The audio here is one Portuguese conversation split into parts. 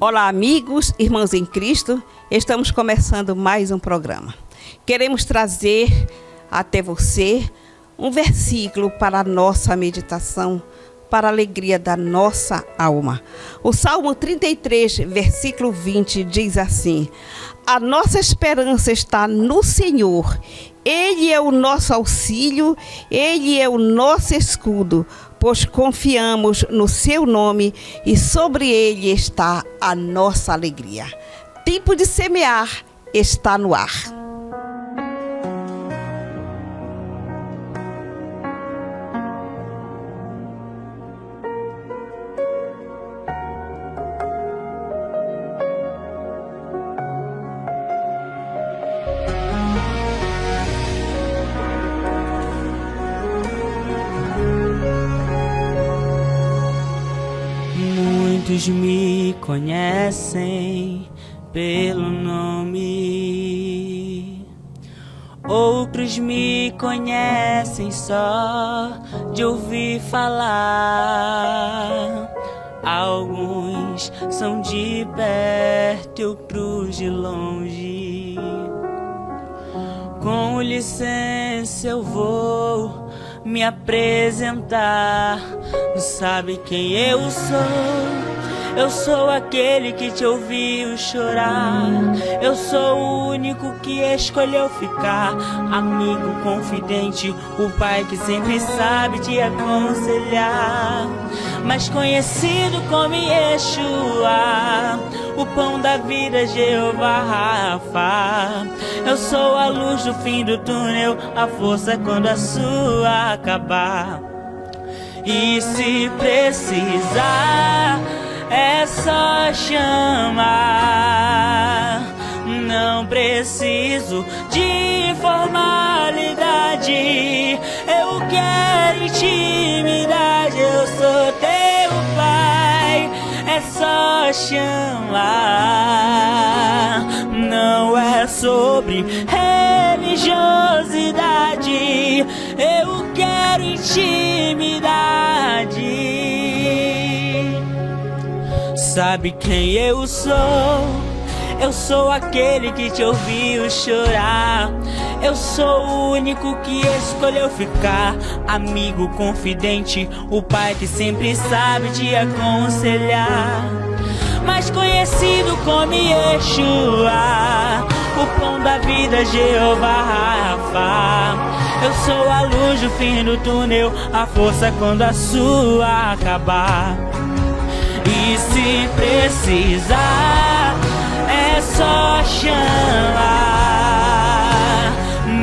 Olá, amigos, irmãos em Cristo, estamos começando mais um programa. Queremos trazer até você um versículo para a nossa meditação, para a alegria da nossa alma. O Salmo 33, versículo 20, diz assim: a nossa esperança está no Senhor. Ele é o nosso auxílio, Ele é o nosso escudo, pois confiamos no seu nome e sobre ele está a nossa alegria. Tempo de semear está no ar. Muitos me conhecem pelo nome, outros me conhecem só de ouvir falar. Alguns são de perto e outros de longe. Com licença eu vou me apresentar. Não sabe quem eu sou? Eu sou aquele que te ouviu chorar. Eu sou o único que escolheu ficar. Amigo confidente, o pai que sempre sabe te aconselhar. Mas conhecido como Yeshua, o pão da vida, Jeová Rafa. Eu sou a luz do fim do túnel, a força quando a sua acabar. E se precisar, é só chamar. Não preciso de formalidade, eu quero intimidade. Eu sou teu pai, é só chamar. Não é sobre religiosidade, eu quero intimidade. Sabe quem eu sou? Eu sou aquele que te ouviu chorar. Eu sou o único que escolheu ficar. Amigo confidente, o pai que sempre sabe te aconselhar. Mais conhecido como Yeshua, o pão da vida, Jeová Rafa. Eu sou a luz do fim do túnel, a força quando a sua acabar. E se precisar, é só chamar.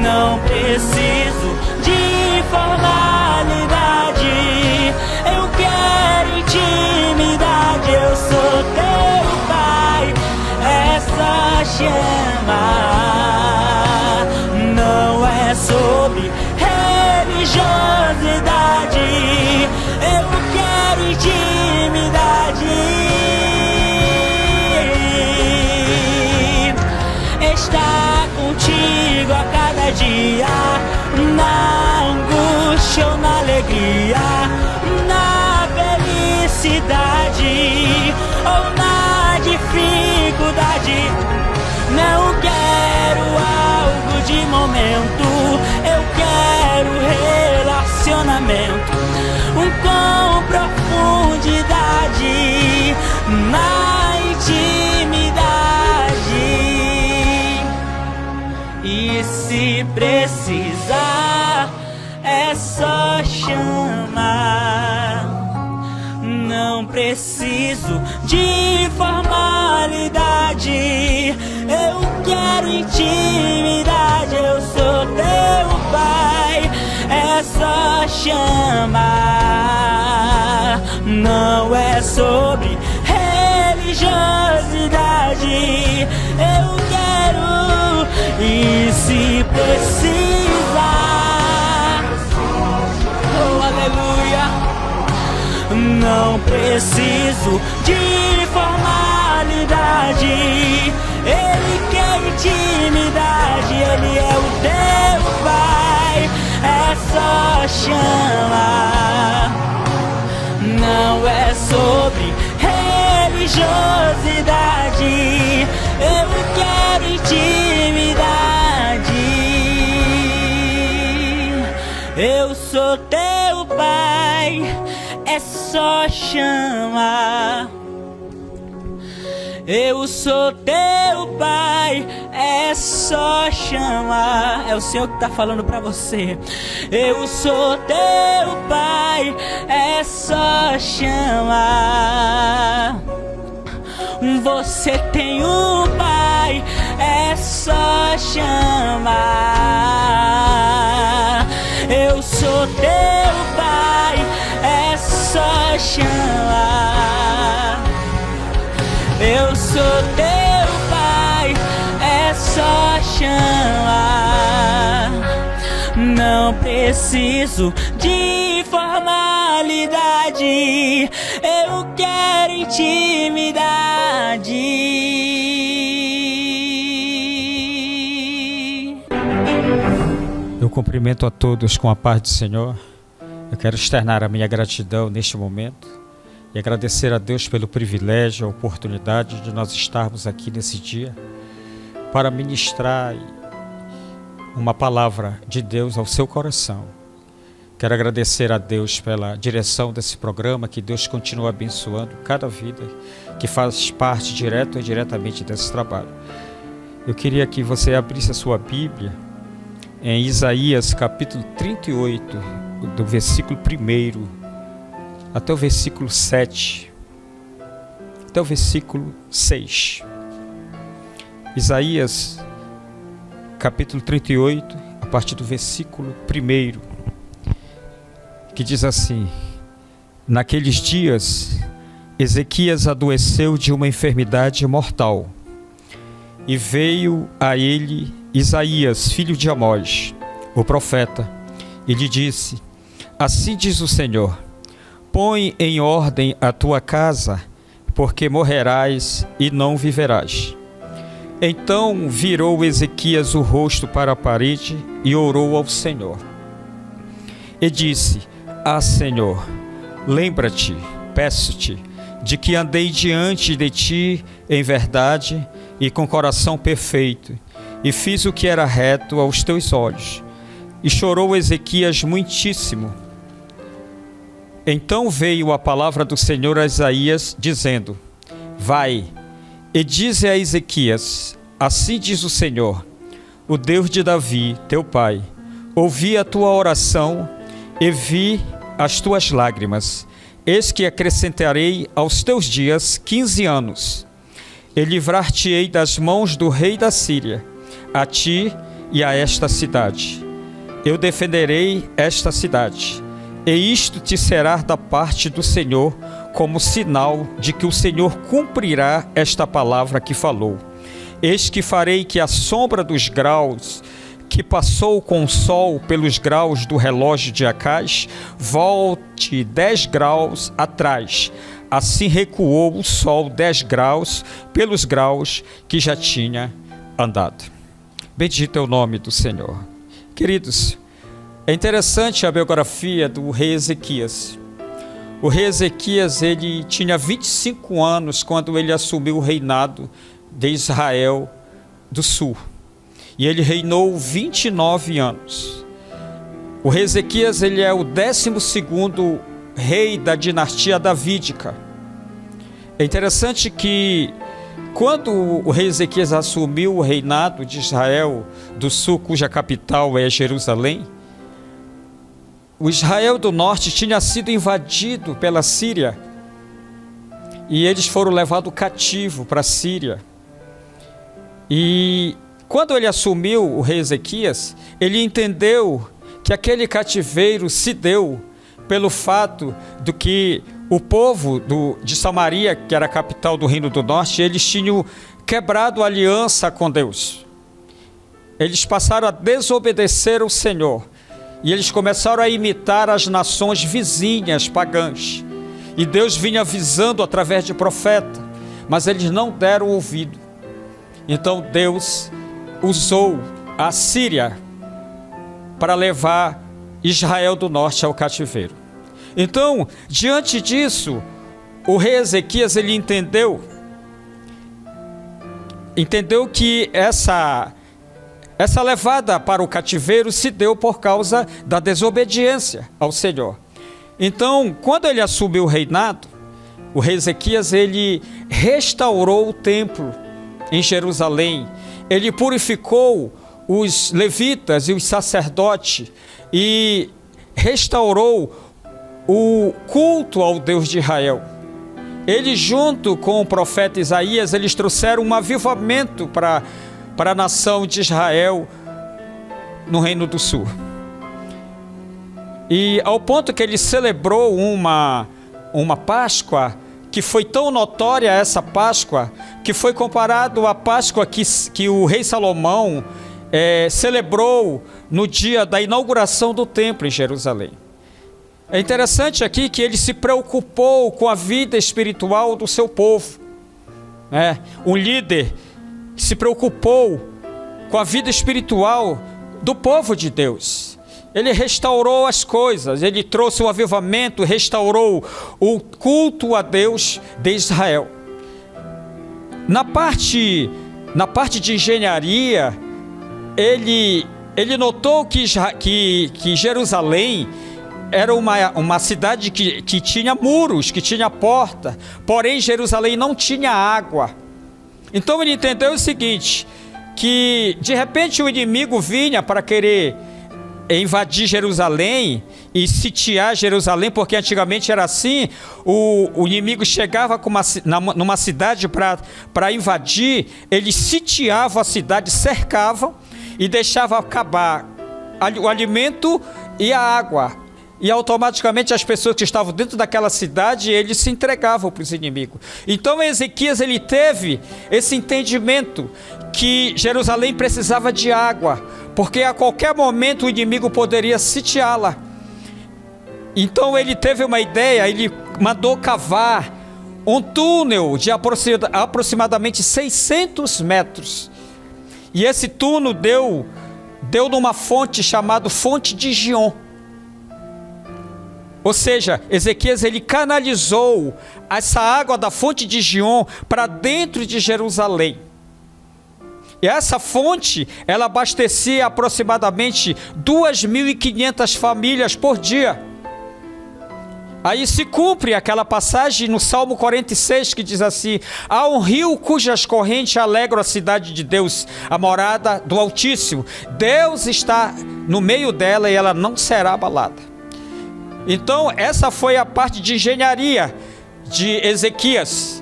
Não preciso de formalidade, eu quero intimidade. Eu sou teu pai, é só chamar. Não é sobre religiosidade, eu quero intimidade. Está contigo a cada dia, na angústia ou na alegria, na felicidade ou na dificuldade. Não quero algo de momento, eu quero relacionamento, com profundidade, na intimidade. E se precisar, é só chamar. Não preciso de formalidade, eu quero intimidade. Eu sou teu pai, é só chamar. Não é sobre religiosidade, eu quero. E se precisar, oh aleluia, não preciso de formalidade, ele quer intimidade. Ele é o teu pai, é só chamar. Não é sobre religiosidade, Eu quero intimidade. Eu sou teu pai, é só chamar. Eu sou teu pai, é só chamar. É o Senhor que está falando para você. Eu sou teu pai, é só chamar. Você tem um pai, é só chamar. Eu sou teu pai, é só chamar. Eu sou teu pai, é só chamar. Não preciso de formalidade, eu quero intimidade. Eu cumprimento a todos com a paz do Senhor. Eu quero externar a minha gratidão neste momento e agradecer a Deus pelo privilégio, a oportunidade de nós estarmos aqui nesse dia para ministrar uma palavra de Deus ao seu coração. Quero agradecer a Deus pela direção desse programa, que Deus continua abençoando cada vida que faz parte direto ou indiretamente desse trabalho. Eu queria que você abrisse a sua Bíblia em Isaías capítulo 38, do versículo 1 até o versículo 7, até o versículo 6. Isaías capítulo 38, a partir do versículo 1, que diz assim: Naqueles dias, Ezequias adoeceu de uma enfermidade mortal, e veio a ele Isaías, filho de Amós, o profeta, e lhe disse: Assim diz o Senhor, põe em ordem a tua casa, porque morrerás e não viverás. Então virou Ezequias o rosto para a parede e orou ao Senhor. E disse: Ah, Senhor, lembra-te, peço-te, de que andei diante de ti em verdade e com coração perfeito, e fiz o que era reto aos teus olhos. E chorou Ezequias muitíssimo. Então veio a palavra do Senhor a Isaías, dizendo: Vai, e dize a Ezequias: Assim diz o Senhor, o Deus de Davi, teu pai: Ouvi a tua oração e vi as tuas lágrimas. Eis que acrescentarei aos teus dias 15 anos, e livrar-te-ei das mãos do rei da Síria, a ti e a esta cidade. Eu defenderei esta cidade, e isto te será da parte do Senhor, como sinal de que o Senhor cumprirá esta palavra que falou. Eis que farei que a sombra dos graus que passou com o sol pelos graus do relógio de Acaz volte 10 graus atrás. Assim recuou o sol 10 graus pelos graus que já tinha andado. Bendito é o nome do Senhor. Queridos, é interessante a biografia do rei Ezequias. O rei Ezequias, ele tinha 25 anos quando ele assumiu o reinado de Israel do Sul. E ele reinou 29 anos. O rei Ezequias, ele é o 12º rei da dinastia davídica. É interessante que quando o rei Ezequias assumiu o reinado de Israel do Sul, cuja capital é Jerusalém, o Israel do Norte tinha sido invadido pela Síria e eles foram levados cativo para a Síria. E quando ele assumiu, o rei Ezequias, ele entendeu que aquele cativeiro se deu pelo fato de que o povo de Samaria, que era a capital do Reino do Norte, eles tinham quebrado a aliança com Deus. Eles passaram a desobedecer ao Senhor. E eles começaram a imitar as nações vizinhas pagãs. E Deus vinha avisando através de profeta, mas eles não deram ouvido. Então Deus usou a Síria para levar Israel do Norte ao cativeiro. Então, diante disso, o rei Ezequias, ele entendeu entendeu que essa levada para o cativeiro se deu por causa da desobediência ao Senhor. Então, quando ele assumiu o reinado, o rei Ezequias, ele restaurou o templo em Jerusalém. Ele purificou os levitas e os sacerdotes e restaurou o culto ao Deus de Israel. Ele, junto com o profeta Isaías, eles trouxeram um avivamento para a nação de Israel no Reino do Sul. E ao ponto que ele celebrou uma Páscoa, que foi tão notória essa Páscoa, que foi comparado à Páscoa que o rei Salomão celebrou no dia da inauguração do templo em Jerusalém. É interessante aqui que ele se preocupou com a vida espiritual do seu povo. Um líder que se preocupou com a vida espiritual do povo de Deus. Ele restaurou as coisas, ele trouxe o avivamento, restaurou o culto a Deus de Israel. Na parte de engenharia, ele notou que Jerusalém era uma cidade que tinha muros, que tinha porta, porém Jerusalém não tinha água. Então ele entendeu o seguinte, que de repente o inimigo vinha para querer invadir Jerusalém e sitiar Jerusalém, porque antigamente era assim, o inimigo chegava numa cidade para invadir, eles sitiavam a cidade, cercavam e deixavam acabar o alimento e a água. E automaticamente as pessoas que estavam dentro daquela cidade, eles se entregavam para os inimigos. Então Ezequias, ele teve esse entendimento que Jerusalém precisava de água, porque a qualquer momento o inimigo poderia sitiá-la. Então ele teve uma ideia, ele mandou cavar um túnel de aproximadamente 600 metros. E esse túnel deu numa fonte chamada Fonte de Gion. Ou seja, Ezequias, ele canalizou essa água da Fonte de Gion para dentro de Jerusalém. E essa fonte, ela abastecia aproximadamente 2.500 famílias por dia. Aí se cumpre aquela passagem no Salmo 46 que diz assim: há um rio cujas correntes alegram a cidade de Deus, a morada do Altíssimo. Deus está no meio dela e ela não será abalada. Então essa foi a parte de engenharia de Ezequias.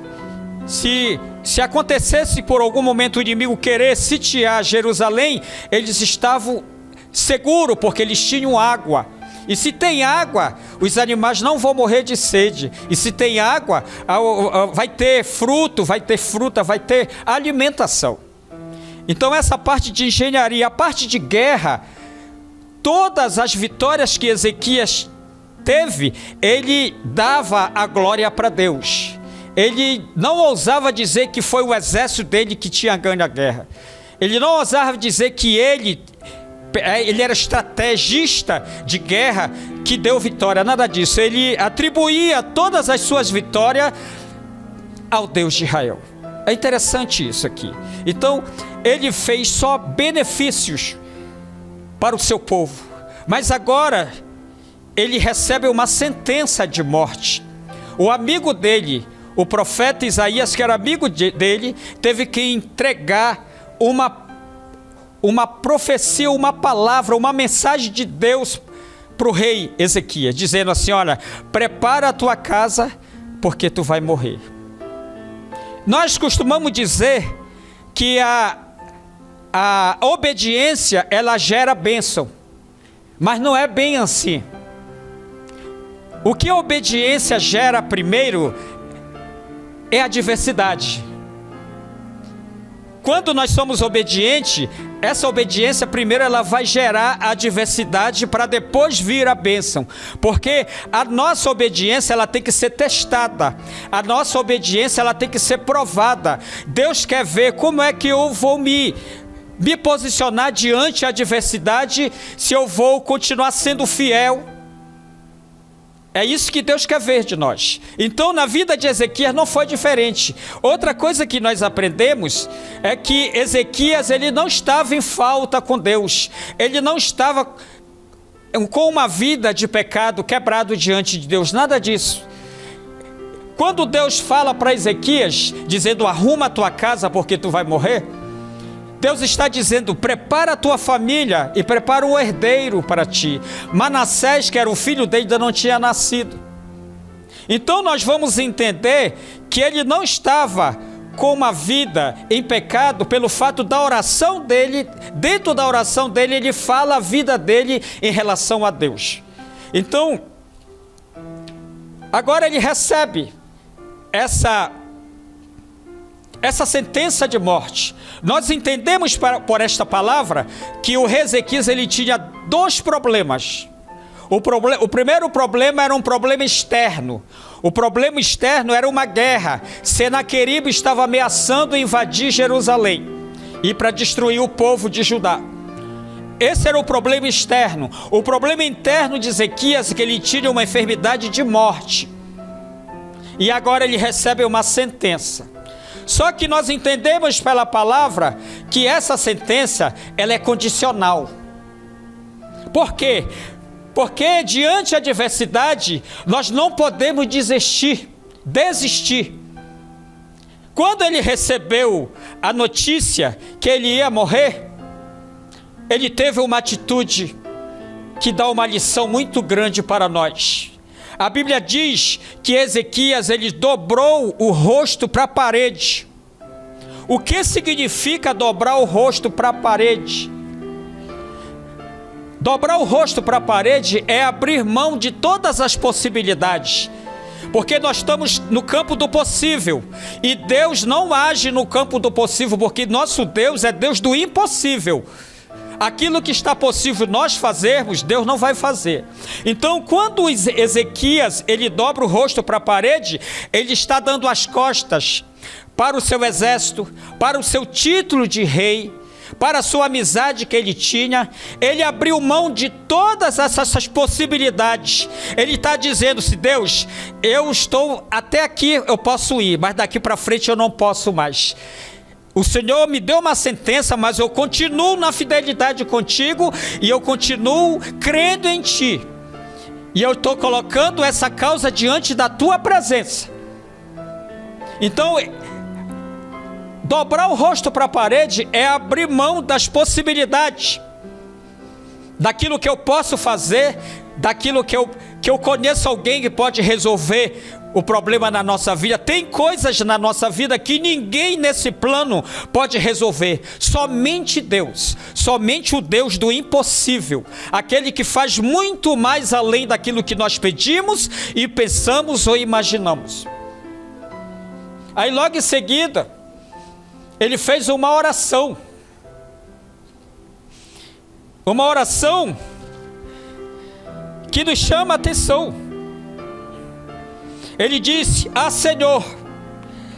Se acontecesse por algum momento o inimigo querer sitiar Jerusalém, eles estavam seguros porque eles tinham água. E se tem água, os animais não vão morrer de sede. E se tem água, vai ter fruto, vai ter fruta, vai ter alimentação. Então essa parte de engenharia, a parte de guerra, todas as vitórias que Ezequias teve, ele dava a glória para Deus. Ele não ousava dizer que foi o exército dele que tinha ganho a guerra. Ele não ousava dizer que ele era estrategista de guerra que deu vitória, nada disso. Ele atribuía todas as suas vitórias ao Deus de Israel. É interessante isso aqui. Então, ele fez só benefícios para o seu povo. Mas agora, ele recebe uma sentença de morte. O amigo dele, o profeta Isaías, que era amigo dele, teve que entregar uma profecia, uma palavra, uma mensagem de Deus para o rei Ezequias, dizendo assim: olha, prepara a tua casa, porque tu vai morrer. Nós costumamos dizer que a obediência, ela gera bênção, mas não é bem assim. O que a obediência gera primeiro é a adversidade. Quando nós somos obedientes, essa obediência primeiro ela vai gerar a adversidade para depois vir a bênção. Porque a nossa obediência ela tem que ser testada. A nossa obediência ela tem que ser provada. Deus quer ver como é que eu vou me posicionar diante da adversidade, se eu vou continuar sendo fiel. É isso que Deus quer ver de nós. Então, na vida de Ezequias não foi diferente. Outra coisa que nós aprendemos é que Ezequias, ele não estava em falta com Deus. Ele não estava com uma vida de pecado quebrado diante de Deus. Nada disso. Quando Deus fala para Ezequias, dizendo, arruma a tua casa porque tu vai morrer, Deus está dizendo, prepara a tua família e prepara um herdeiro para ti. Manassés, que era o filho dele, ainda não tinha nascido. Então nós vamos entender que ele não estava com uma vida em pecado pelo fato da oração dele. Dentro da oração dele, ele fala a vida dele em relação a Deus. Então, agora ele recebe essa sentença de morte. Nós entendemos por esta palavra que o rei Ezequias, ele tinha dois problemas. O primeiro problema era um problema externo. O problema externo era uma guerra. Senaqueribe estava ameaçando invadir Jerusalém e para destruir o povo de Judá. Esse era o problema externo. O problema interno de Ezequias é que ele tinha uma enfermidade de morte. E agora ele recebe uma sentença. Só que nós entendemos pela palavra que essa sentença, ela é condicional. Por quê? Porque diante da adversidade, nós não podemos desistir. Quando ele recebeu a notícia que ele ia morrer, ele teve uma atitude que dá uma lição muito grande para nós. A Bíblia diz que Ezequias, ele dobrou o rosto para a parede. O que significa dobrar o rosto para a parede? Dobrar o rosto para a parede é abrir mão de todas as possibilidades. Porque nós estamos no campo do possível. E Deus não age no campo do possível, porque nosso Deus é Deus do impossível. Aquilo que está possível nós fazermos, Deus não vai fazer. Então, quando Ezequias, ele dobra o rosto para a parede, ele está dando as costas para o seu exército, para o seu título de rei, para a sua amizade que ele tinha. Ele abriu mão de todas essas possibilidades. Ele está dizendo, se Deus, eu estou até aqui, eu posso ir, mas daqui para frente eu não posso mais. O Senhor me deu uma sentença, mas eu continuo na fidelidade contigo e eu continuo crendo em ti. E eu estou colocando essa causa diante da tua presença. Então, dobrar o rosto para a parede é abrir mão das possibilidades, daquilo que eu posso fazer, daquilo que eu conheço alguém que pode resolver o problema na nossa vida. Tem coisas na nossa vida que ninguém nesse plano pode resolver. Somente Deus, somente o Deus do impossível, aquele que faz muito mais além daquilo que nós pedimos e pensamos ou imaginamos. Aí logo em seguida, ele fez uma oração. Uma oração que nos chama a atenção. Ele disse, Senhor,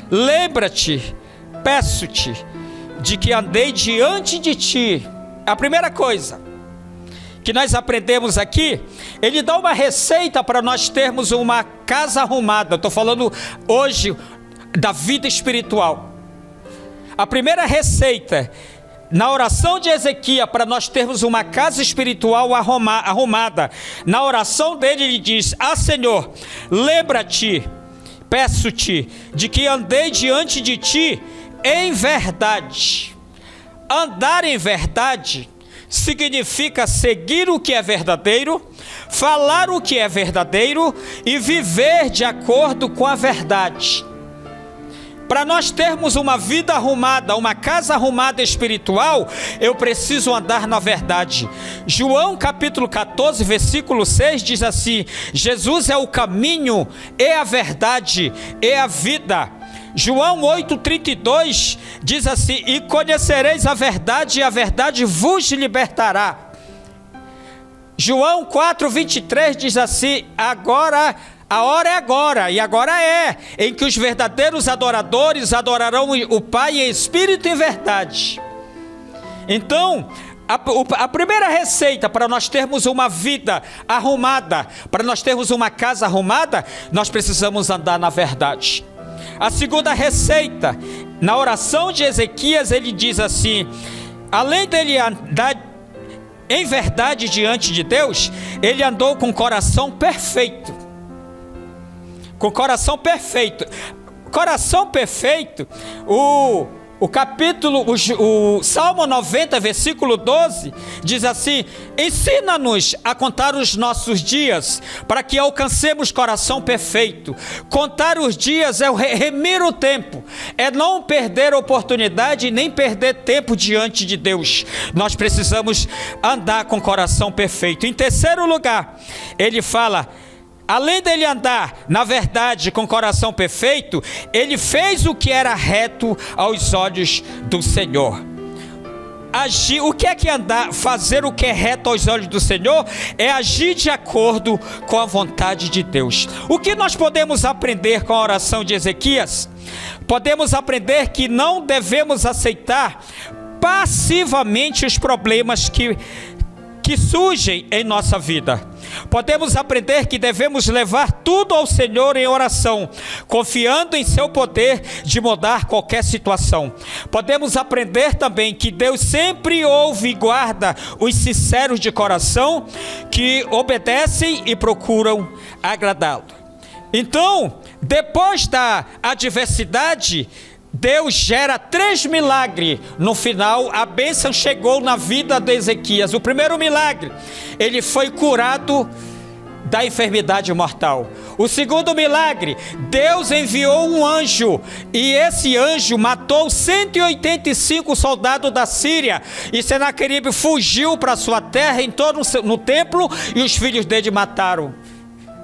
lembra-te, peço-te, de que andei diante de ti. A primeira coisa que nós aprendemos aqui, ele dá uma receita para nós termos uma casa arrumada. Estou falando hoje da vida espiritual. A primeira receita na oração de Ezequias para nós termos uma casa espiritual arrumada, na oração dele ele diz, Senhor, lembra-te, peço-te, de que andei diante de ti em verdade. Andar em verdade significa seguir o que é verdadeiro, falar o que é verdadeiro e viver de acordo com a verdade. Para nós termos uma vida arrumada, uma casa arrumada espiritual, eu preciso andar na verdade. João capítulo 14, versículo 6 diz assim, Jesus é o caminho, é a verdade, é a vida. João 8,32 diz assim, e conhecereis a verdade e a verdade vos libertará. João 4,23 diz assim, agora a hora é agora, e agora é, em que os verdadeiros adoradores adorarão o Pai em espírito e em verdade. Então, A primeira receita para nós termos uma vida arrumada, para nós termos uma casa arrumada, nós precisamos andar na verdade. A segunda receita, na oração de Ezequias, ele diz assim: além dele andar em verdade diante de Deus, ele andou com o coração perfeito. Com coração perfeito. Coração perfeito, o Salmo 90, versículo 12, diz assim: ensina-nos a contar os nossos dias, para que alcancemos coração perfeito. Contar os dias é remir o tempo, é não perder oportunidade, nem perder tempo diante de Deus. Nós precisamos andar com coração perfeito. Em terceiro lugar, ele fala: além dele andar na verdade com coração perfeito, ele fez o que era reto aos olhos do Senhor. Agir, o que é andar? Fazer o que é reto aos olhos do Senhor é agir de acordo com a vontade de Deus. O que nós podemos aprender com a oração de Ezequias? Podemos aprender que não devemos aceitar passivamente os problemas que surgem em nossa vida. Podemos aprender que devemos levar tudo ao Senhor em oração, confiando em seu poder de mudar qualquer situação. Podemos aprender também que Deus sempre ouve e guarda os sinceros de coração, que obedecem e procuram agradá-lo. Então, depois da adversidade, Deus gera 3 milagres. No final, a bênção chegou na vida de Ezequias. O primeiro milagre, ele foi curado da enfermidade mortal. O segundo milagre, Deus enviou um anjo, e esse anjo matou 185 soldados da Síria, e Senaqueribe fugiu para sua terra, entrou no templo, e os filhos dele mataram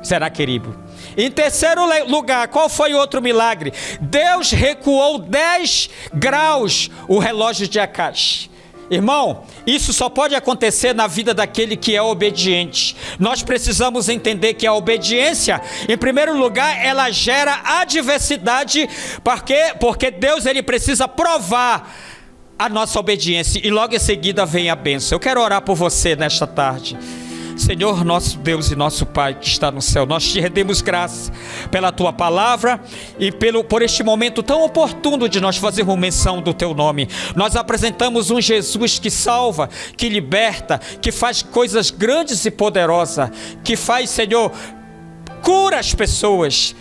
Senaqueribe. Em terceiro lugar, qual foi o outro milagre? Deus recuou 10 graus o relógio de Acaz. Irmão, isso só pode acontecer na vida daquele que é obediente. Nós precisamos entender que a obediência, em primeiro lugar, ela gera adversidade, porque Deus, ele precisa provar a nossa obediência, e logo em seguida vem a bênção. Eu quero orar por você nesta tarde. Senhor, nosso Deus e nosso Pai que está no céu, nós te rendemos graça pela tua palavra e por este momento tão oportuno de nós fazermos menção do teu nome. Nós apresentamos um Jesus que salva, que liberta, que faz coisas grandes e poderosas, que faz, Senhor, cura as pessoas.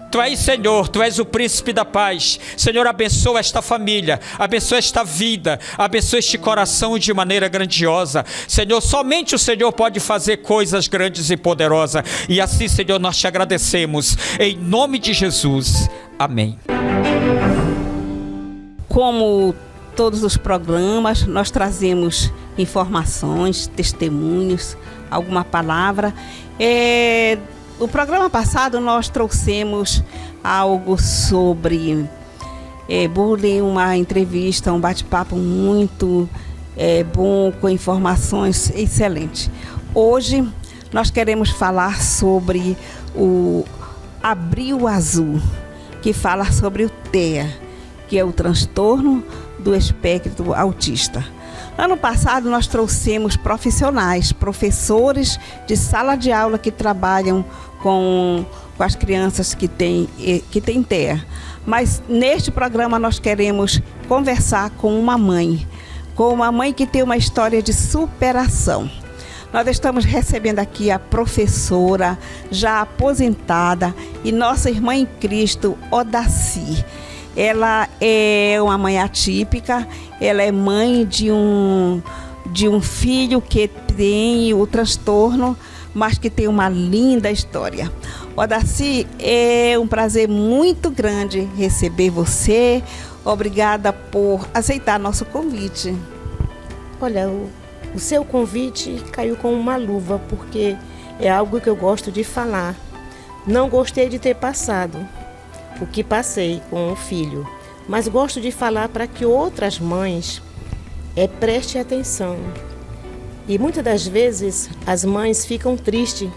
Tu és, Senhor, Tu és o príncipe da paz. Senhor, abençoa esta família, abençoa esta vida, abençoa este coração de maneira grandiosa. Senhor, somente o Senhor pode fazer coisas grandes e poderosas. E assim, Senhor, nós te agradecemos. Em nome de Jesus. Amém. Como todos os programas, nós trazemos informações, testemunhos, alguma palavra. No programa passado nós trouxemos algo sobre bullying, uma entrevista, um bate-papo muito bom, com informações excelentes. Hoje nós queremos falar sobre o Abril Azul, que fala sobre o TEA, que é o transtorno do espectro autista. Ano passado nós trouxemos profissionais, professores de sala de aula que trabalham com as crianças que têm TEA. Mas neste programa nós queremos conversar com uma mãe que tem uma história de superação. Nós estamos recebendo aqui a professora já aposentada e nossa irmã em Cristo, Odaci. Ela é uma mãe atípica, ela é mãe de um filho que tem o transtorno, mas que tem uma linda história. Odaci, é um prazer muito grande receber você. Obrigada por aceitar nosso convite. Olha, o seu convite caiu com uma luva, porque é algo que eu gosto de falar. Não gostei de ter passado o que passei com o filho, mas gosto de falar para que outras mães prestem atenção. E muitas das vezes as mães ficam tristes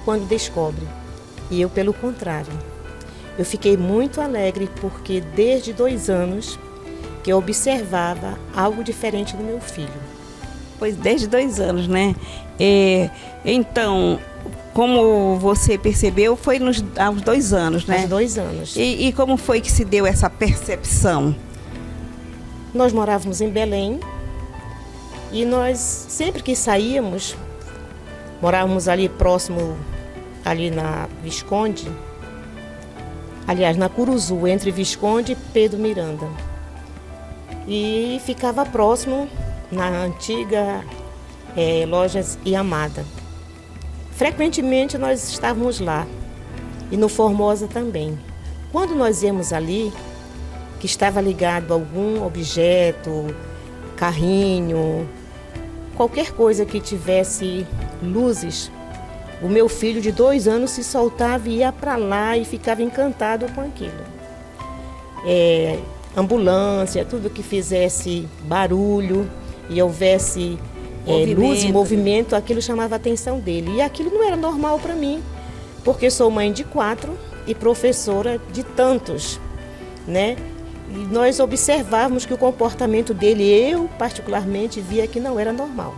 quando descobrem, e eu pelo contrário. Eu fiquei muito alegre porque desde 2 anos que eu observava algo diferente no meu filho. Pois, desde 2 anos, né? Então, como você percebeu, foi aos 2 anos, né? Aos 2 anos. E como foi que se deu essa percepção? Nós morávamos em Belém e nós, sempre que saíamos, morávamos ali próximo, ali na Visconde, aliás, na Curuzu, entre Visconde e Pedro Miranda. E ficava próximo na antiga Lojas Yamada. Frequentemente nós estávamos lá e no Formosa também. Quando nós íamos ali, que estava ligado a algum objeto, carrinho, qualquer coisa que tivesse luzes, o meu filho de 2 anos se soltava e ia para lá e ficava encantado com aquilo. Ambulância, tudo que fizesse barulho e houvesse luz e movimento, aquilo chamava a atenção dele. E aquilo não era normal para mim, porque sou mãe de 4 e professora de tantos, né? E nós observávamos que o comportamento dele, eu particularmente, via que não era normal.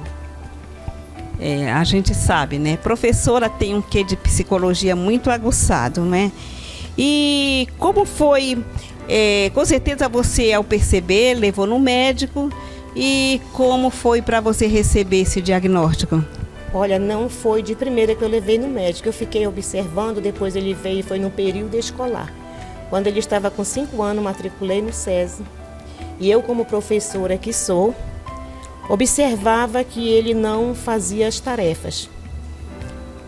A gente sabe, né? Professora tem um quê de psicologia muito aguçado, né? E como foi, com certeza você, ao perceber, levou no médico, e como foi para você receber esse diagnóstico? Olha, não foi de primeira que eu levei no médico, eu fiquei observando, depois ele veio e foi no período escolar. Quando ele estava com 5 anos, matriculei no SESI, e eu, como professora que sou, observava que ele não fazia as tarefas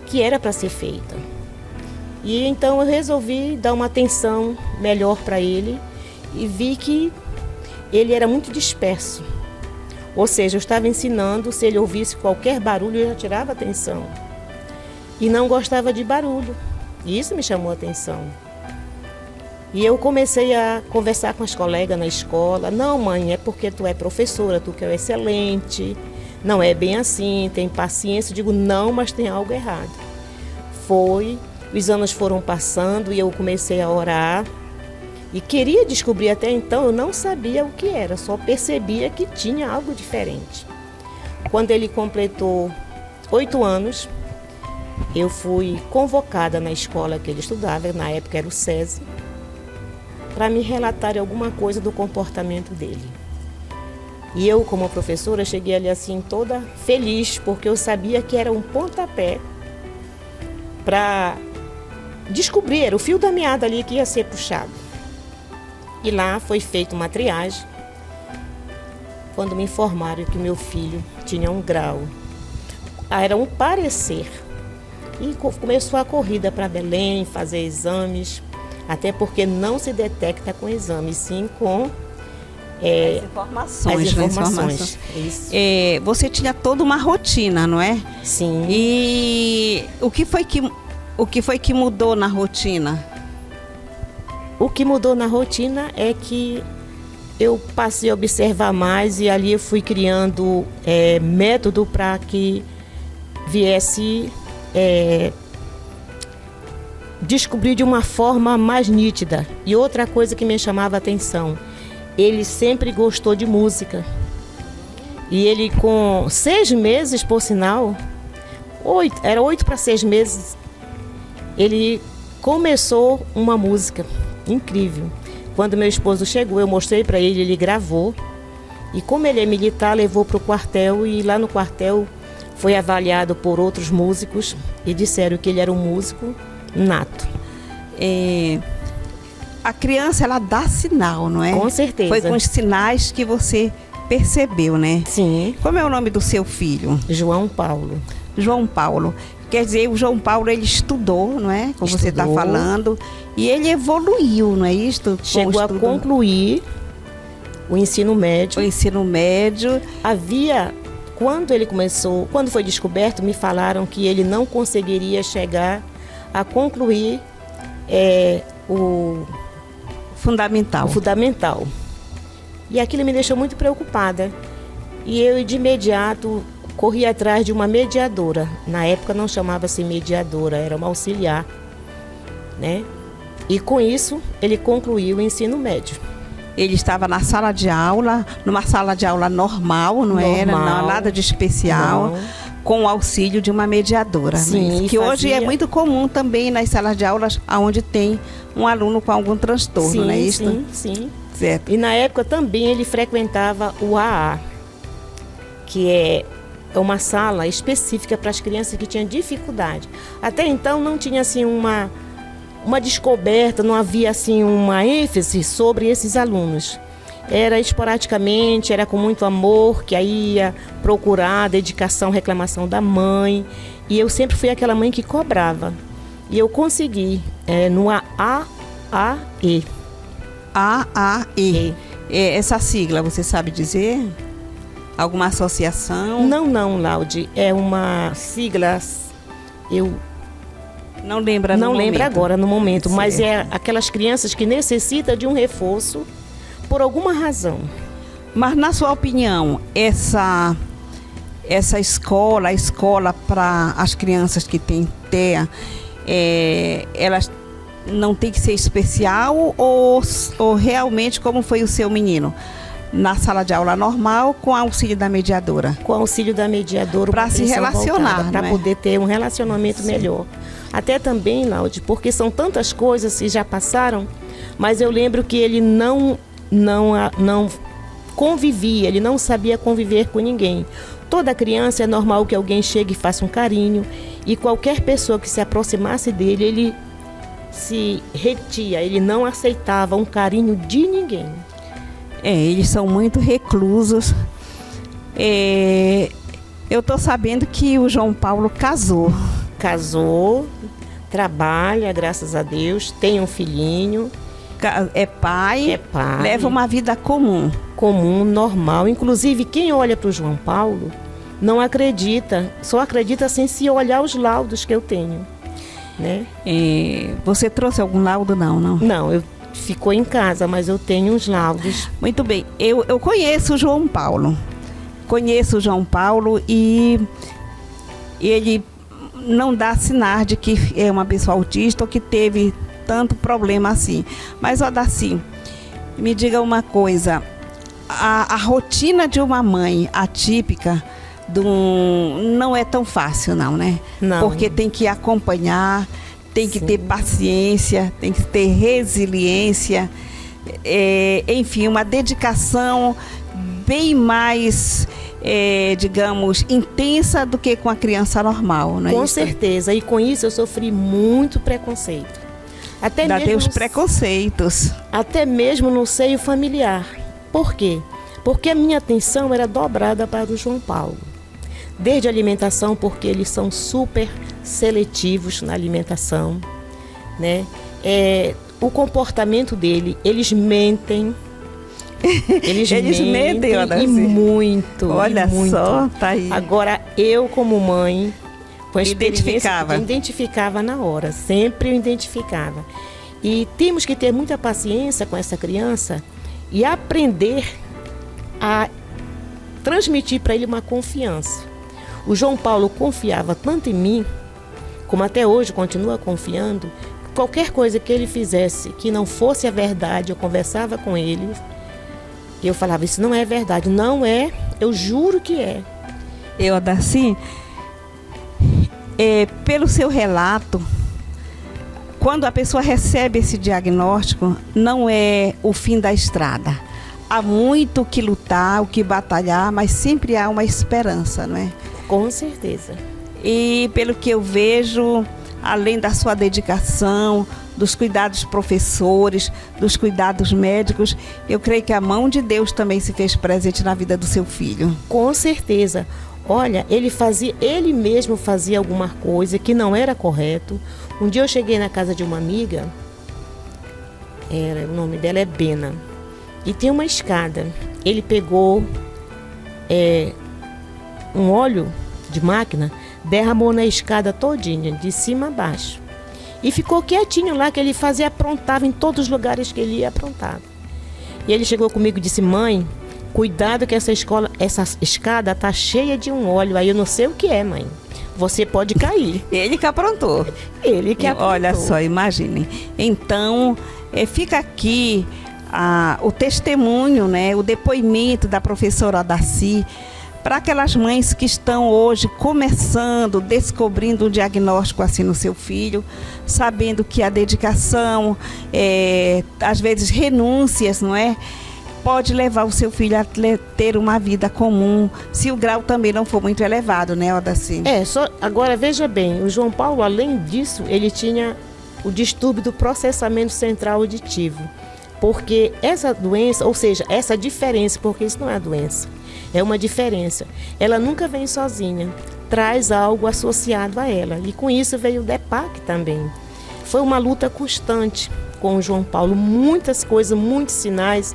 que era para ser feita. E então eu resolvi dar uma atenção melhor para ele e vi que ele era muito disperso. Ou seja, eu estava ensinando, se ele ouvisse qualquer barulho, eu já tirava atenção. E não gostava de barulho. E isso me chamou a atenção. E eu comecei a conversar com as colegas na escola. Não, mãe, é porque tu é professora, tu que é excelente. Não é bem assim, tem paciência. Eu digo, não, mas tem algo errado. Os anos foram passando e eu comecei a orar. E queria descobrir, até então eu não sabia o que era, só percebia que tinha algo diferente. Quando ele completou 8 anos, eu fui convocada na escola que ele estudava, na época era o SESI, para me relatar alguma coisa do comportamento dele. E eu, como professora, cheguei ali assim toda feliz, porque eu sabia que era um pontapé para descobrir, era o fio da meada ali que ia ser puxado. E lá foi feita uma triagem, quando me informaram que meu filho tinha 1 grau. Era um parecer. E começou a corrida para Belém, fazer exames, até porque não se detecta com exames, sim com as informações. Isso. Você tinha toda uma rotina, não é? Sim. E o que foi que mudou na rotina? O que mudou na rotina é que eu passei a observar mais e ali eu fui criando método para que viesse descobrir de uma forma mais nítida. E outra coisa que me chamava a atenção, ele sempre gostou de música. E ele com 6 meses, por sinal, 8 para 6 meses, ele começou uma música incrível. Quando meu esposo chegou, eu mostrei para ele, ele gravou. E como ele é militar, levou para o quartel e lá no quartel foi avaliado por outros músicos e disseram que ele era um músico nato. A criança, ela dá sinal, não é? Com certeza. Foi com os sinais que você percebeu, né? Sim. Como é o nome do seu filho? João Paulo. João Paulo. Quer dizer, o João Paulo, ele estudou, não é? Como você está falando. E ele evoluiu, não é isso? Chegou a concluir o ensino médio. O ensino médio. Quando foi descoberto, me falaram que ele não conseguiria chegar a concluir o fundamental. E aquilo me deixou muito preocupada. E eu, de imediato, corri atrás de uma mediadora. Na época não chamava-se mediadora, era uma auxiliar, né? E com isso, ele concluiu o ensino médio. ele estava na sala de aula, numa sala de aula normal, não era nada de especial, com o auxílio de uma mediadora. Sim, né? Que hoje é muito comum também nas salas de aulas onde tem um aluno com algum transtorno, sim, não é isso? Sim. Certo. E na época também ele frequentava o AA, que é uma sala específica para as crianças que tinham dificuldade. Até então não tinha assim uma descoberta, não havia assim uma ênfase sobre esses alunos. Era esporadicamente, era com muito amor, que aí ia procurar dedicação, reclamação da mãe. E eu sempre fui aquela mãe que cobrava. E eu consegui no AAE. AAE. Essa sigla, você sabe dizer? Alguma associação? Não, Laude. É uma sigla, eu não lembro agora no momento, certo. Mas é aquelas crianças que necessitam de um reforço por alguma razão. Mas na sua opinião, essa escola, a escola para as crianças que têm TEA, elas não tem que ser especial ou realmente como foi o seu menino? Na sala de aula normal, com auxílio da mediadora? Com auxílio da mediadora, para se relacionar, para poder ter um relacionamento melhor. Até também, Laude, porque são tantas coisas que já passaram, mas eu lembro que ele não convivia, ele não sabia conviver com ninguém. Toda criança é normal que alguém chegue e faça um carinho, e qualquer pessoa que se aproximasse dele, ele se retia, ele não aceitava um carinho de ninguém. Eles são muito reclusos. Eu estou sabendo que o João Paulo casou. Casou, trabalha, graças a Deus, tem um filhinho. É pai, leva uma vida comum. Comum, normal. Inclusive, quem olha para o João Paulo não acredita, só acredita sem se olhar os laudos que eu tenho. Né? Você trouxe algum laudo? Não. Não, ficou em casa, mas eu tenho uns laudos. Muito bem. Eu conheço o João Paulo. E ele não dá sinais de que é uma pessoa autista ou que teve tanto problema assim. Mas, Odaci, me diga uma coisa. A rotina de uma mãe atípica não é tão fácil, não, né? Não. Porque tem que acompanhar, tem que ter paciência, tem que ter resiliência, enfim, uma dedicação bem mais, digamos, intensa do que com a criança normal, não é? Com certeza, e com isso eu sofri muito preconceito. Ainda tem os preconceitos. Até mesmo no seio familiar. Por quê? Porque a minha atenção era dobrada para o João Paulo. Desde a alimentação, porque eles são super seletivos na alimentação, né? O comportamento dele, eles mentem. Eles mentem e muito. Olha só, tá aí. Agora, eu como mãe, com a identificava na hora, sempre eu identificava. E temos que ter muita paciência com essa criança e aprender a transmitir para ele uma confiança. O João Paulo confiava tanto em mim, como até hoje continua confiando. Qualquer coisa que ele fizesse que não fosse a verdade, eu conversava com ele e eu falava, isso não é verdade. Não é, eu juro que é. Odaci, pelo seu relato, quando a pessoa recebe esse diagnóstico, não é o fim da estrada. Há muito o que lutar, o que batalhar, mas sempre há uma esperança, não é? Com certeza. E pelo que eu vejo, além da sua dedicação, dos cuidados professores, dos cuidados médicos, eu creio que a mão de Deus também se fez presente na vida do seu filho. Com certeza. Olha, ele mesmo fazia alguma coisa que não era correto. Um dia eu cheguei na casa de uma amiga, o nome dela é Bena, e tem uma escada. Ele pegou um óleo de máquina, derramou na escada todinha, de cima a baixo. E ficou quietinho lá, que ele aprontava em todos os lugares que ele ia, aprontava. E ele chegou comigo e disse, mãe, cuidado que essa escada tá cheia de um óleo, aí eu não sei o que é, mãe. Você pode cair. Ele que aprontou. Ele que aprontou. Olha só, imaginem. Então, fica aqui o testemunho, né, o depoimento da professora Odaci, para aquelas mães que estão hoje começando, descobrindo um diagnóstico assim no seu filho, sabendo que a dedicação, às vezes renúncias, não é? Pode levar o seu filho a ter uma vida comum, se o grau também não for muito elevado, né, Odaci? Agora veja bem, o João Paulo, além disso, ele tinha o distúrbio do processamento central auditivo. Porque essa doença, ou seja, essa diferença, porque isso não é doença, é uma diferença, ela nunca vem sozinha, traz algo associado a ela. E com isso veio o DEPAC também. Foi uma luta constante com o João Paulo, muitas coisas, muitos sinais,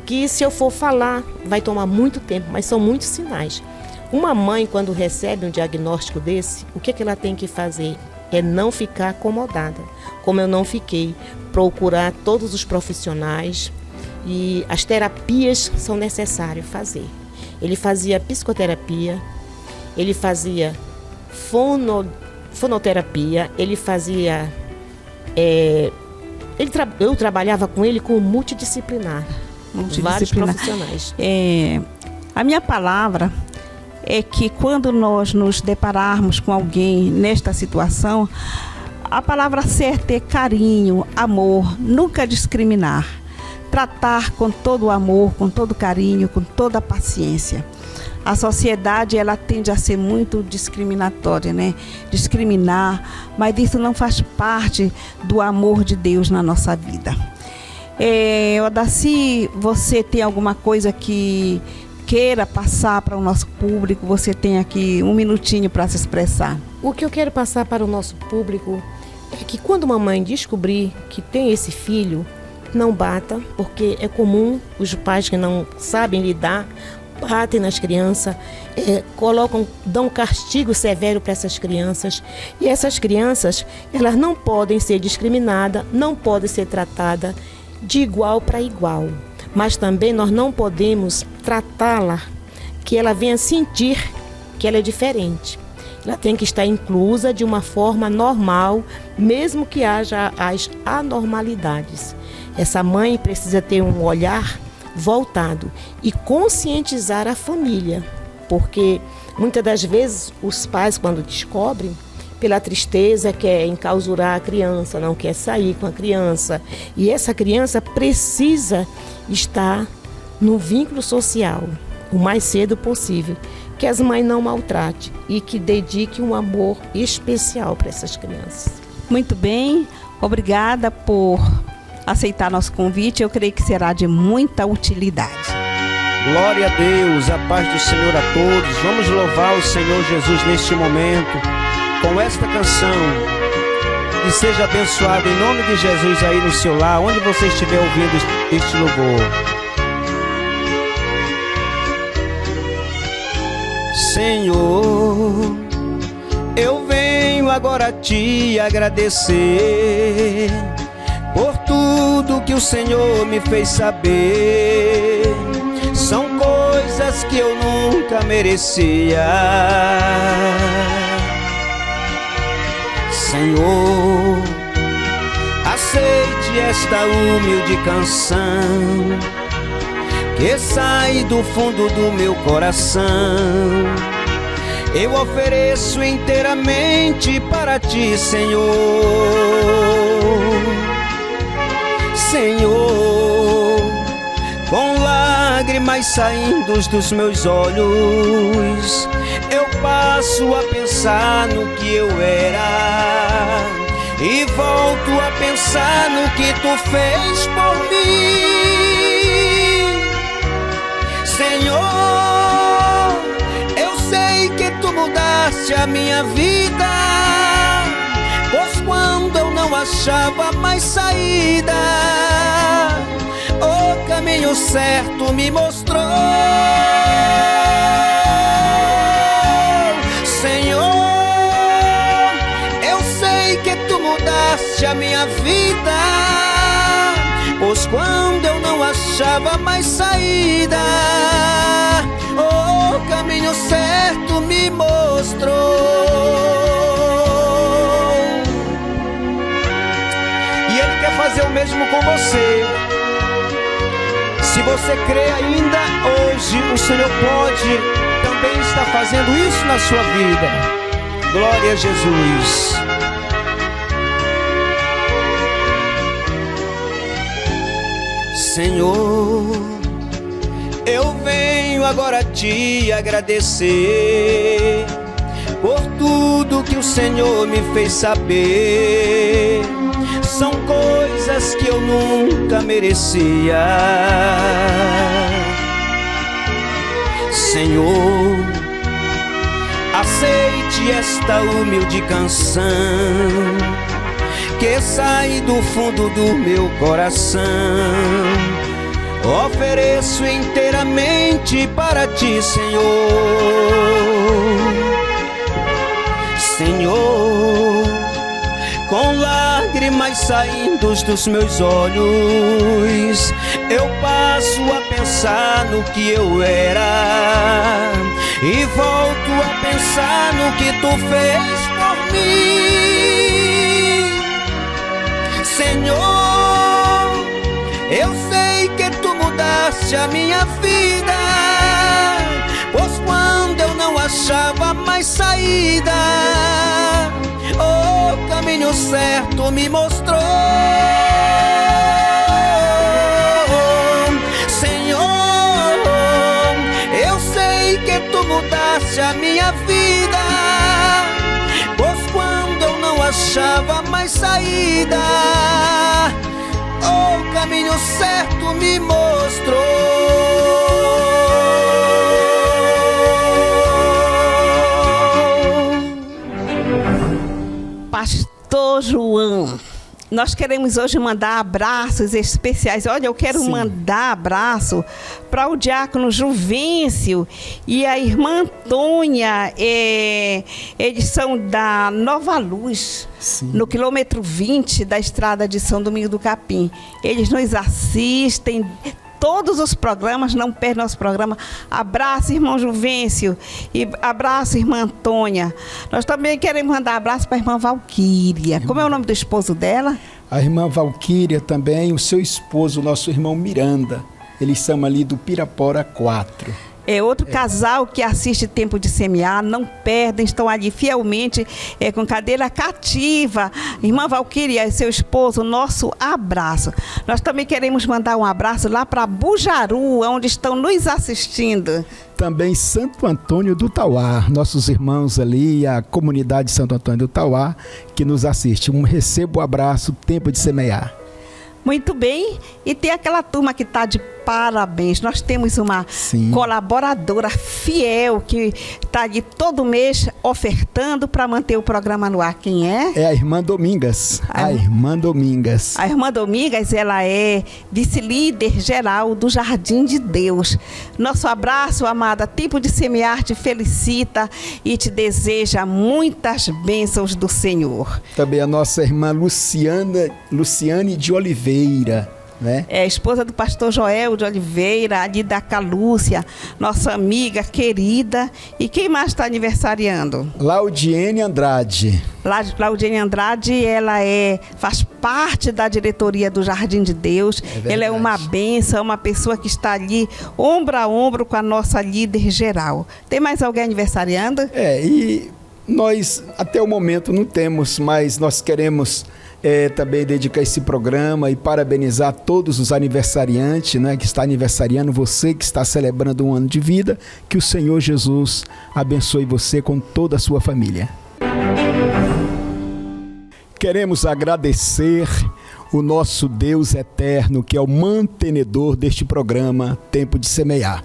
que se eu for falar vai tomar muito tempo, mas são muitos sinais. Uma mãe, quando recebe um diagnóstico desse, o que ela tem que fazer? É não ficar acomodada, como eu não fiquei, procurar todos os profissionais, e as terapias são necessárias fazer. Ele fazia psicoterapia, ele fazia fonoterapia, ele fazia... eu trabalhava com ele com multidisciplinar, vários profissionais. A minha palavra é que quando nós nos depararmos com alguém nesta situação, a palavra certa é carinho, amor, nunca discriminar. Tratar com todo o amor, com todo o carinho, com toda a paciência. A sociedade, ela tende a ser muito discriminatória, né? Discriminar, mas isso não faz parte do amor de Deus na nossa vida. Odaci, você tem alguma coisa que queira passar para o nosso público? Você tem aqui um minutinho para se expressar. O que eu quero passar para o nosso público é que quando uma mãe descobrir que tem esse filho, não bata, porque é comum os pais que não sabem lidar, batem nas crianças, dão um castigo severo para essas crianças. E essas crianças, elas não podem ser discriminadas, não podem ser tratadas de igual para igual. Mas também nós não podemos tratá-la que ela venha sentir que ela é diferente. Ela tem que estar inclusa de uma forma normal, mesmo que haja as anormalidades. Essa mãe precisa ter um olhar voltado e conscientizar a família, porque muitas das vezes os pais, quando descobrem, pela tristeza, quer enclausurar a criança, não quer sair com a criança. E essa criança precisa estar no vínculo social o mais cedo possível, que as mães não maltratem e que dediquem um amor especial para essas crianças. Muito bem, obrigada por aceitar nosso convite. Eu creio que será de muita utilidade. Glória a Deus, a paz do Senhor a todos. Vamos louvar o Senhor Jesus neste momento com esta canção. E seja abençoado em nome de Jesus aí no seu lar, onde você estiver ouvindo este louvor. Senhor, eu venho agora te agradecer por tudo que o Senhor me fez saber. São coisas que eu nunca merecia. Senhor, aceite esta humilde canção que sai do fundo do meu coração. Eu ofereço inteiramente para ti, Senhor. Senhor, com lágrimas saindo dos meus olhos, eu passo a pensar no que eu era e volto a pensar no que tu fez por mim. Senhor, eu sei que tu mudaste a minha vida, pois quando eu não achava mais saída, o caminho certo me mostrou. Senhor, eu sei que tu mudaste a minha vida, pois quando eu não achava mais saída, o caminho certo me mostrou. E Ele quer fazer o mesmo com você. Se você crê ainda, hoje o Senhor pode também estar fazendo isso na sua vida. Glória a Jesus. Senhor, eu venho agora te agradecer por tudo que o Senhor me fez saber. São coisas que eu nunca merecia. Senhor, aceite esta humilde canção que sai do fundo do meu coração. Ofereço inteiramente para ti, Senhor. Senhor, com lágrimas saindo dos meus olhos, eu passo a pensar no que eu era e volto a pensar no que tu fez por mim. Senhor, eu sei que tu mudaste a minha vida, pois quando eu não achava mais saída, o caminho certo me mostrou. Senhor, eu sei que tu mudaste a minha vida, pois quando eu não achava mais saída, o caminho certo me mostrou. Pastor João, nós queremos hoje mandar abraços especiais. Olha, eu quero mandar abraço para o diácono Juvencio e a irmã Antônia, eles são da Nova Luz, no quilômetro 20 da estrada de São Domingos do Capim. Eles nos assistem todos os programas, não perde nosso programa. Abraço, irmão Juvencio, e abraço, irmã Antônia. Nós também queremos mandar abraço para a irmã Valquíria. Como é o nome do esposo dela? A irmã Valquíria também, o seu esposo, o nosso irmão Miranda. Eles são ali do Pirapora 4. É outro casal que assiste Tempo de Semear, não perdem, estão ali fielmente, com cadeira cativa. Irmã Valquíria e seu esposo, nosso abraço. Nós também queremos mandar um abraço lá para Bujaru, onde estão nos assistindo. Também Santo Antônio do Tauá, nossos irmãos ali, a comunidade Santo Antônio do Tauá, que nos assiste. Recebo o abraço, Tempo de Semear. Muito bem, e tem aquela turma que está de parabéns. Nós temos uma colaboradora fiel que está ali todo mês ofertando para manter o programa no ar. Quem é? É a irmã Domingas. A irmã Domingas. A irmã Domingas, ela é vice-líder geral do Jardim de Deus. Nosso abraço, amada. Tempo de Semear te felicita e te deseja muitas bênçãos do Senhor. Também a nossa irmã Luciane de Oliveira, né? É esposa do pastor Joel de Oliveira, ali da Calúcia, nossa amiga querida. E quem mais está aniversariando? Laudiene Andrade. Laudiene Andrade, ela faz parte da diretoria do Jardim de Deus. Ela é uma bênção, uma pessoa que está ali ombro a ombro com a nossa líder geral. Tem mais alguém aniversariando? E nós até o momento não temos, mas nós queremos também dedicar esse programa e parabenizar todos os aniversariantes, né, que está aniversariando, você que está celebrando um ano de vida. Que o Senhor Jesus abençoe você com toda a sua família. Queremos agradecer o nosso Deus eterno, que é o mantenedor deste programa Tempo de Semear.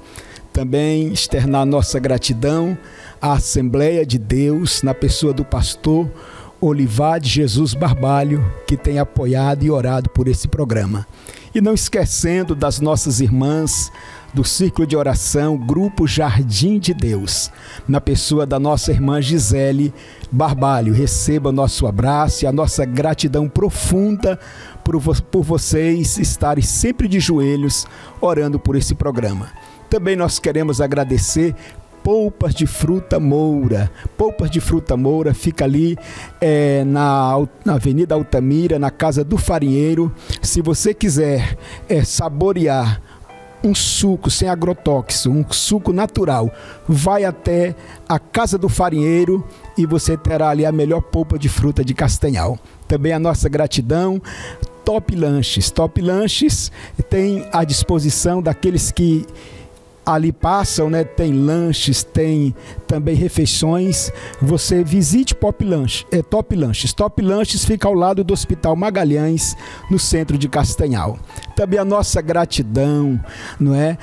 Também externar nossa gratidão à Assembleia de Deus, na pessoa do pastor Olivade Jesus Barbalho, que tem apoiado e orado por esse programa. E não esquecendo das nossas irmãs do Círculo de Oração, Grupo Jardim de Deus, na pessoa da nossa irmã Gisele Barbalho. Receba nosso abraço e a nossa gratidão profunda por vocês estarem sempre de joelhos orando por esse programa. Também nós queremos agradecer Polpas de Fruta Moura. Polpas de Fruta Moura fica ali na Avenida Altamira, na Casa do Farinheiro. Se você quiser saborear um suco sem agrotóxico, um suco natural. Vai até a Casa do Farinheiro e você terá ali a melhor polpa de fruta de Castanhal. Também a nossa gratidão. Top Lanches. Top Lanches tem à disposição daqueles que ali passam, né? Tem lanches, tem também refeições. Você visite Top Lanches. Top Lanches fica ao lado do Hospital Magalhães, no centro de Castanhal. Também a nossa gratidão, não é?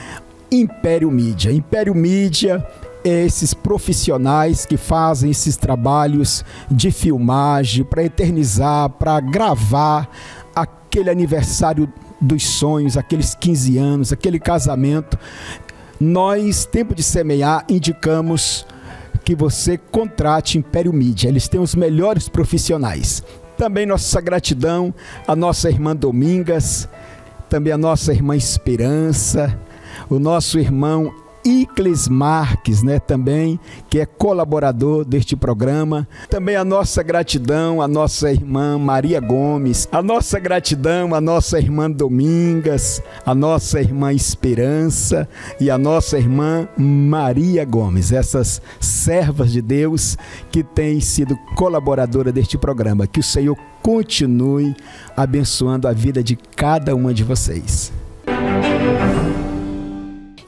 Império Mídia. Império Mídia é esses profissionais que fazem esses trabalhos de filmagem para eternizar, para gravar aquele aniversário dos sonhos, aqueles 15 anos, aquele casamento. Nós, Tempo de Semear, indicamos que você contrate Império Mídia. Eles têm os melhores profissionais. Também nossa gratidão à nossa irmã Domingas, também à nossa irmã Esperança, o nosso irmão Icles Marques, né, também, que é colaborador deste programa. Também a nossa gratidão à nossa irmã Maria Gomes, a nossa gratidão à nossa irmã Domingas, a nossa irmã Esperança e a nossa irmã Maria Gomes, essas servas de Deus que têm sido colaboradora deste programa. Que o Senhor continue abençoando a vida de cada uma de vocês.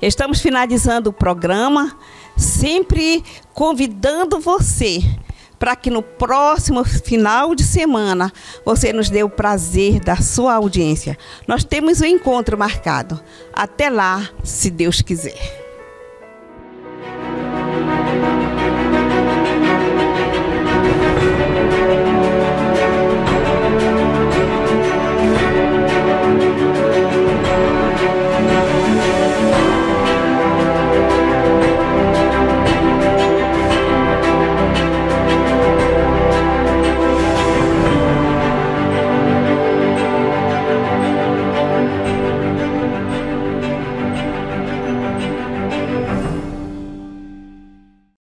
Estamos finalizando o programa, sempre convidando você para que no próximo final de semana você nos dê o prazer da sua audiência. Nós temos um encontro marcado. Até lá, se Deus quiser.